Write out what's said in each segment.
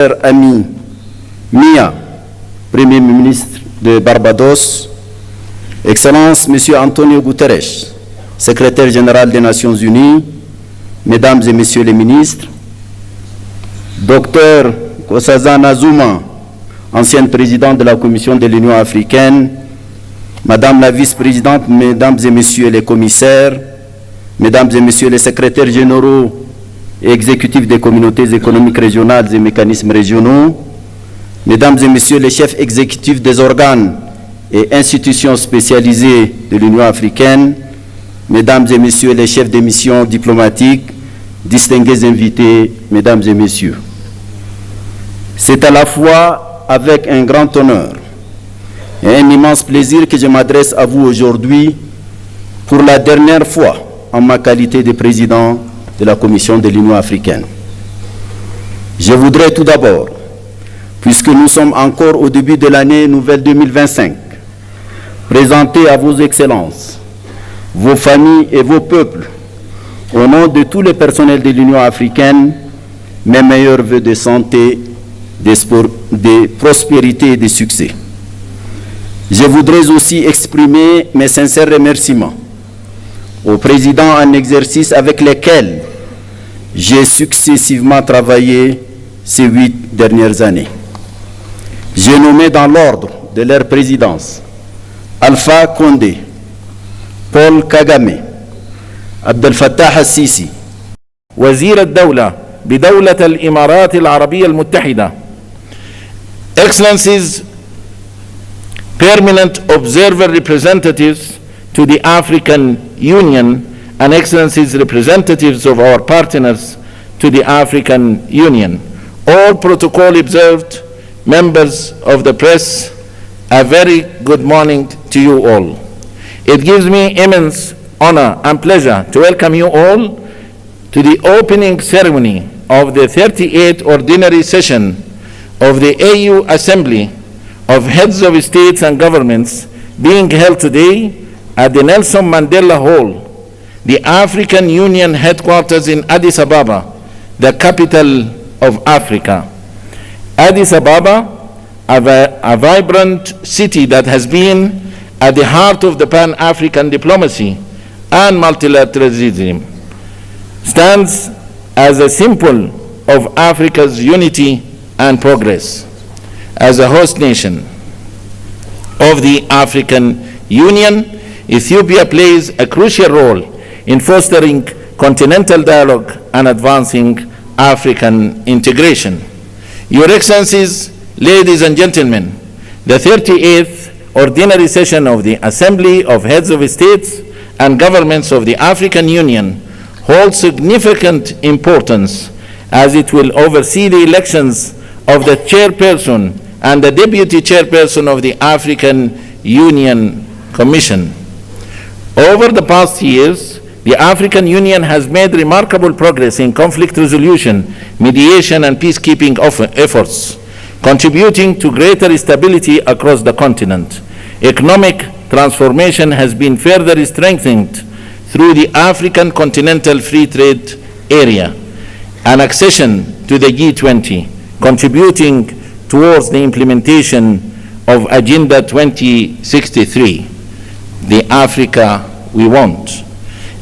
ami Mia, Premier ministre de Barbados, Excellence Monsieur Antonio Guterres, secrétaire général des Nations Unies, Mesdames et Messieurs les ministres, Dr Nkosazana Zuma, ancienne présidente de la Commission de l'Union africaine, Madame la vice-présidente, Mesdames et Messieurs les commissaires, Mesdames et Messieurs les secrétaires généraux et exécutifs des communautés économiques régionales et mécanismes régionaux, Mesdames et Messieurs les chefs exécutifs des organes et institutions spécialisées de l'Union africaine, Mesdames et Messieurs les chefs des missions diplomatiques, distingués invités, Mesdames et Messieurs. C'est à la fois avec un grand honneur et un immense plaisir que je m'adresse à vous aujourd'hui pour la dernière fois en ma qualité de président de la Commission de l'Union africaine. Je voudrais tout d'abord, puisque nous sommes encore au début de l'année nouvelle 2025, présenter à vos excellences, vos familles et vos peuples, au nom de tous les personnels de l'Union africaine, mes meilleurs vœux de santé, de prospérité et de succès. Je voudrais aussi exprimer mes sincères remerciements aux présidents en exercice avec lesquels j'ai successivement travaillé ces 8 dernières années. J'ai nommé dans l'ordre de leur présidence Alpha Condé, Paul Kagame, Abdel Fattah al-Sisi, وزير الدولة بدولة الإمارات العربية المتحدة. Excellencies, permanent observer representatives to the African Union, and Excellencies, representatives of our partners to the African Union. All protocol observed, members of the press, a very good morning to you all. It gives me immense honor and pleasure to welcome you all to the opening ceremony of the 38th ordinary session of the AU Assembly of Heads of States and Governments being held today at the Nelson Mandela Hall, the African Union headquarters in Addis Ababa, the capital of Africa. Addis Ababa, a vibrant city that has been at the heart of the Pan-African diplomacy and multilateralism, stands as a symbol of Africa's unity and progress. As a host nation of the African Union, Ethiopia plays a crucial role in fostering continental dialogue and advancing African integration. Your Excellencies, ladies and gentlemen, the 38th ordinary session of the Assembly of Heads of States and Governments of the African Union holds significant importance as it will oversee the elections of the chairperson and the deputy chairperson of the African Union Commission. Over the past years, the African Union has made remarkable progress in conflict resolution, mediation, and peacekeeping efforts, contributing to greater stability across the continent. Economic transformation has been further strengthened through the African Continental Free Trade Area and accession to the G20, contributing towards the implementation of Agenda 2063, the Africa we want.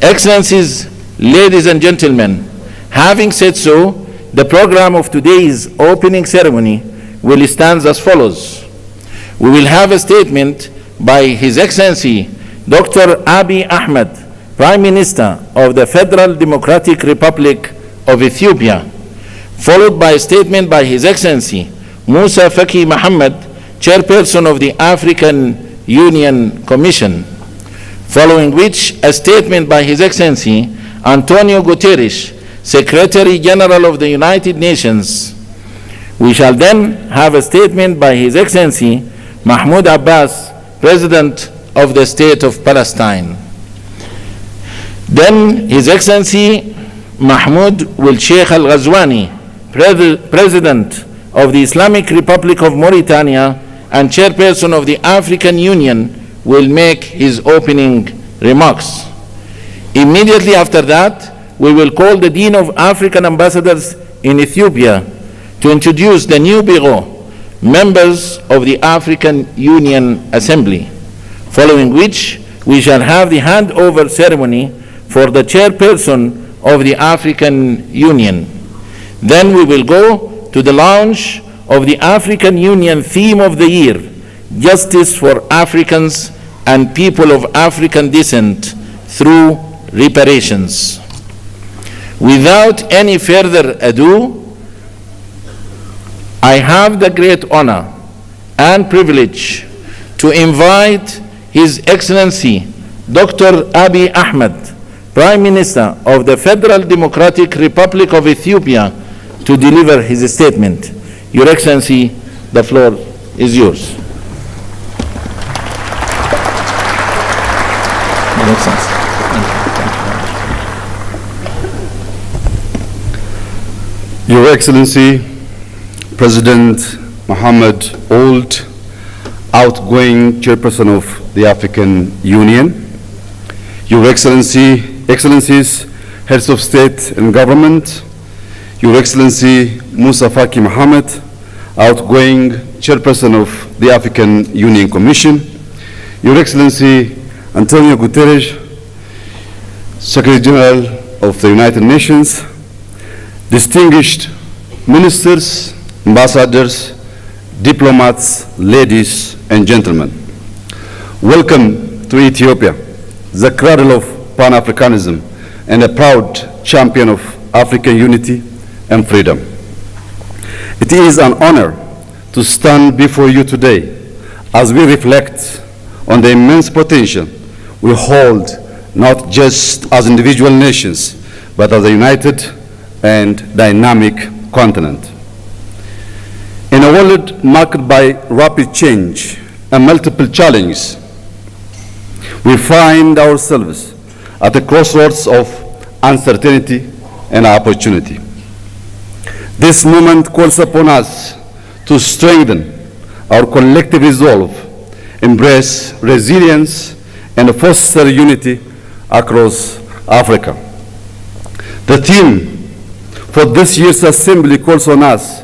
Excellencies, ladies and gentlemen, having said so, the program of today's opening ceremony will stand as follows. We will have a statement by His Excellency Dr. Abiy Ahmed, Prime Minister of the Federal Democratic Republic of Ethiopia, followed by a statement by His Excellency Musa Faki Mohammed, Chairperson of the African Union Commission, following which a statement by His Excellency Antonio Guterres, Secretary General of the United Nations. We shall then have a statement by His Excellency Mahmoud Abbas, President of the State of Palestine. Then His Excellency Mahmoud will Sheikh Al-Ghazwani, President of the Islamic Republic of Mauritania and Chairperson of the African Union, will make his opening remarks. Immediately after that, we will call the Dean of African Ambassadors in Ethiopia to introduce the new Bureau, members of the African Union Assembly, following which we shall have the handover ceremony for the chairperson of the African Union. Then we will go to the launch of the African Union theme of the year, Justice for Africans and People of African Descent through Reparations. Without any further ado, I have the great honor and privilege to invite His Excellency Dr. Abiy Ahmed, Prime Minister of the Federal Democratic Republic of Ethiopia, to deliver his statement. Your Excellency, the floor is yours. Your Excellency. Your Excellency, President Mohammed Ould, outgoing Chairperson of the African Union, Your Excellencies, Heads of State and Government, Your Excellency Musa Faki Mohammed, outgoing Chairperson of the African Union Commission, Your Excellency Antonio Guterres, Secretary General of the United Nations, distinguished ministers, ambassadors, diplomats, ladies and gentlemen. Welcome to Ethiopia, the cradle of Pan-Africanism and a proud champion of African unity and freedom. It is an honor to stand before you today as we reflect on the immense potential we hold, not just as individual nations, but as a united and dynamic continent. In a world marked by rapid change and multiple challenges, we find ourselves at the crossroads of uncertainty and opportunity. This moment calls upon us to strengthen our collective resolve, embrace resilience, and foster unity across Africa. The theme for this year's assembly calls on us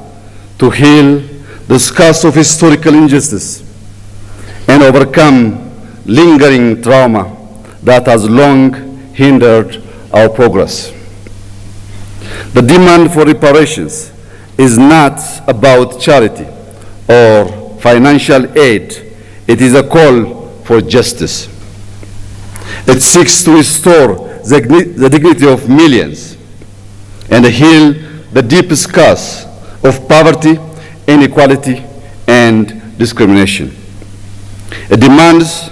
to heal the scars of historical injustice and overcome lingering trauma that has long hindered our progress. The demand for reparations is not about charity or financial aid. It is a call for justice. It seeks to restore the dignity of millions and heal the deep scars of poverty, inequality, and discrimination. It demands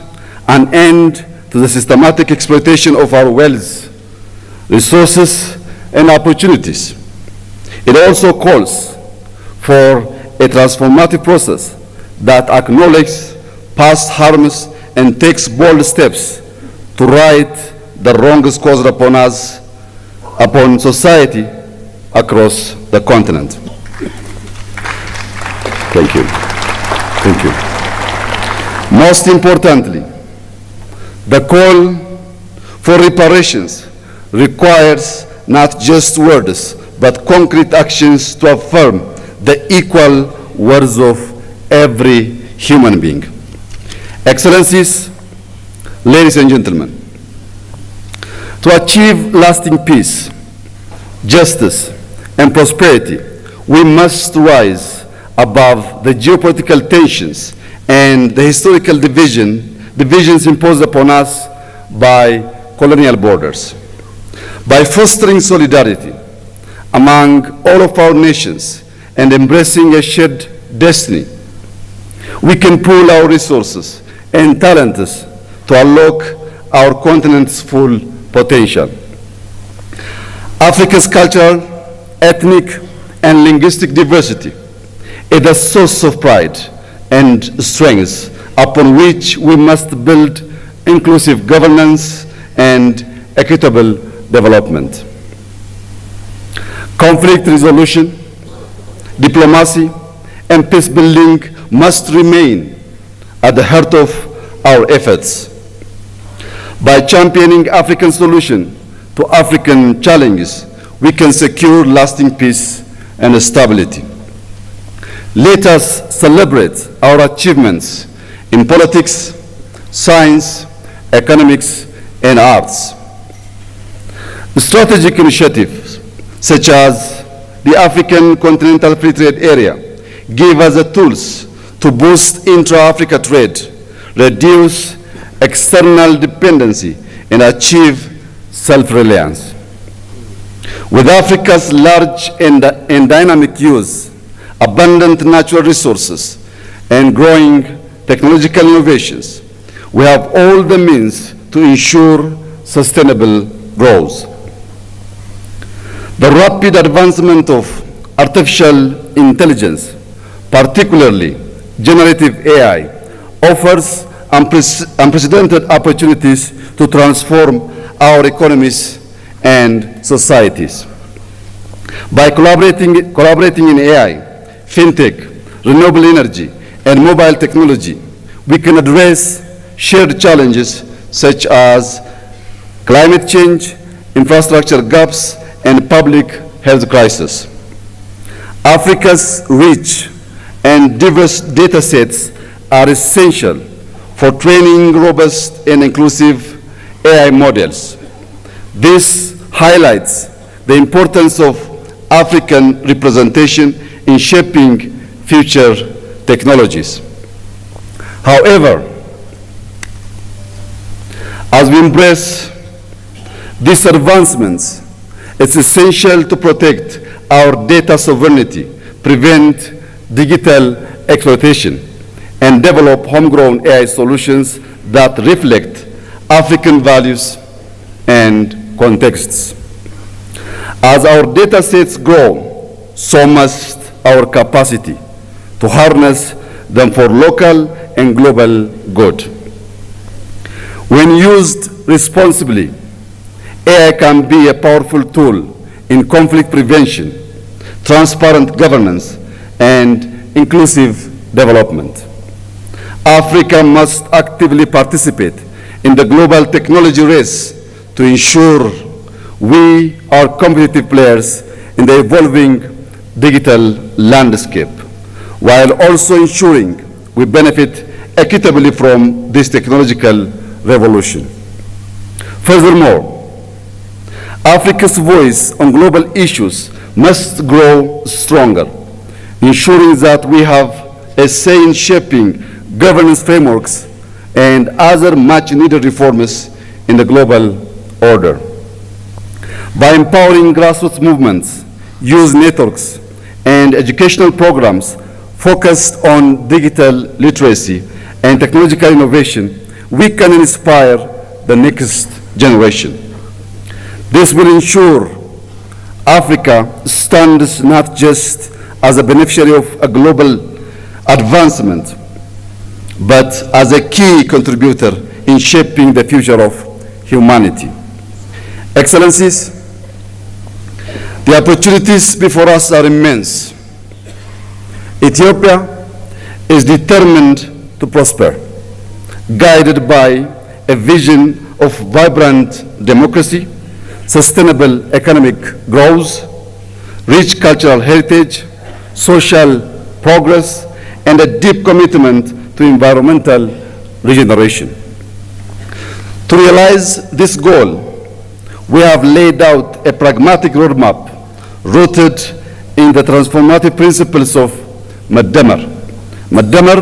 an end to the systematic exploitation of our wealth, resources, and opportunities. It also calls for a transformative process that acknowledges past harms and takes bold steps to right the wrongs caused upon us, upon society across the continent. Thank you. Thank you. Most importantly, the call for reparations requires not just words, but concrete actions to affirm the equal worth of every human being. Excellencies, ladies and gentlemen, to achieve lasting peace, justice, and prosperity, we must rise above the geopolitical tensions and the historical divisions imposed upon us by colonial borders. By fostering solidarity among all of our nations and embracing a shared destiny, we can pool our resources and talents to unlock our continent's full potential. Africa's cultural, ethnic, and linguistic diversity is a source of pride and strength upon which we must build inclusive governance and equitable development. Conflict resolution, diplomacy, and peace building must remain at the heart of our efforts. By championing African solutions to African challenges, we can secure lasting peace and stability. Let us celebrate our achievements in politics, science, economics, and arts. Strategic initiatives such as the African Continental Free Trade Area give us the tools to boost intra-Africa trade, reduce external dependency, and achieve self-reliance. With Africa's large and dynamic use, abundant natural resources, and growing technological innovations, we have all the means to ensure sustainable growth. The rapid advancement of artificial intelligence, particularly generative AI, offers unprecedented opportunities to transform our economies and societies. By collaborating in AI, fintech, renewable energy, and mobile technology, we can address shared challenges such as climate change, infrastructure gaps, and public health crisis. Africa's rich and diverse data sets are essential for training robust and inclusive AI models. This highlights the importance of African representation in shaping future technologies. However, as we embrace these advancements, it's essential to protect our data sovereignty, prevent digital exploitation, and develop homegrown AI solutions that reflect African values and contexts. As our data sets grow, so must our capacity to harness them for local and global good. When used responsibly, AI can be a powerful tool in conflict prevention, transparent governance, and inclusive development. Africa must actively participate in the global technology race to ensure we are competitive players in the evolving digital landscape, while also ensuring we benefit equitably from this technological revolution. Furthermore, Africa's voice on global issues must grow stronger, ensuring that we have a say in shaping governance frameworks and other much-needed reforms in the global order. By empowering grassroots movements, youth networks, and educational programs focused on digital literacy and technological innovation, we can inspire the next generation. This will ensure Africa stands not just as a beneficiary of a global advancement, but as a key contributor in shaping the future of humanity. Excellencies, the opportunities before us are immense. Ethiopia is determined to prosper, guided by a vision of vibrant democracy, sustainable economic growth, rich cultural heritage, social progress, and a deep commitment to environmental regeneration. To realize this goal, we have laid out a pragmatic roadmap rooted in the transformative principles of Madamar. Madamar,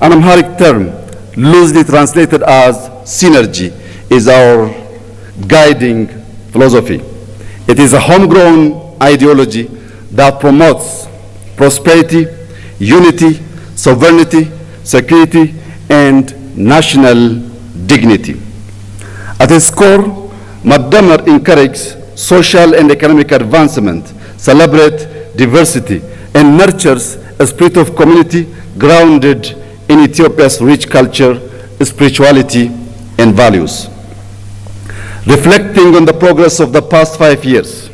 an Amharic term loosely translated as synergy, is our guiding philosophy. It is a homegrown ideology that promotes prosperity, unity, sovereignty, security, and national dignity. At its core, Madamar encourages social and economic advancement, celebrates diversity, and nurtures a spirit of community grounded in Ethiopia's rich culture, spirituality, and values. Reflecting on the progress of the past 5 years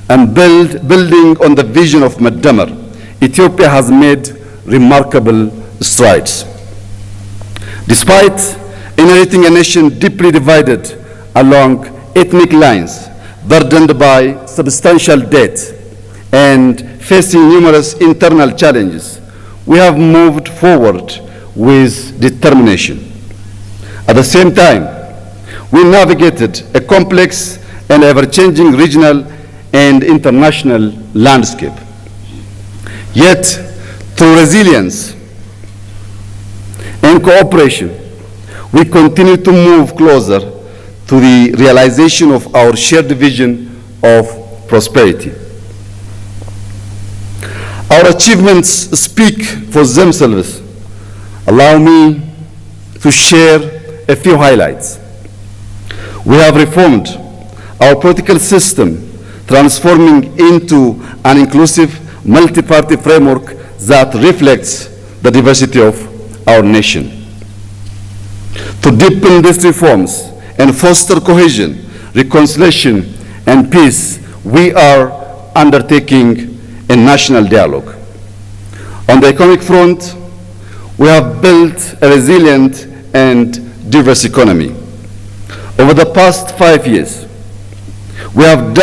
and building on the vision of Madamar, Ethiopia has made remarkable strides. Despite inheriting a nation deeply divided along ethnic lines, burdened by substantial debt, and facing numerous internal challenges, we have moved forward with determination. At the same time, we navigated a complex and ever-changing regional and international landscape. Yet, through resilience and cooperation, we continue to move closer to the realization of our shared vision of prosperity. Our achievements speak for themselves. Allow me to share a few highlights. We have reformed our political system, transforming into an inclusive multi-party framework that reflects the diversity of our nation. To deepen these reforms and foster cohesion, reconciliation, and peace, we are undertaking a national dialogue. On the economic front, we have built a resilient and diverse economy. Over the past 5 years, we have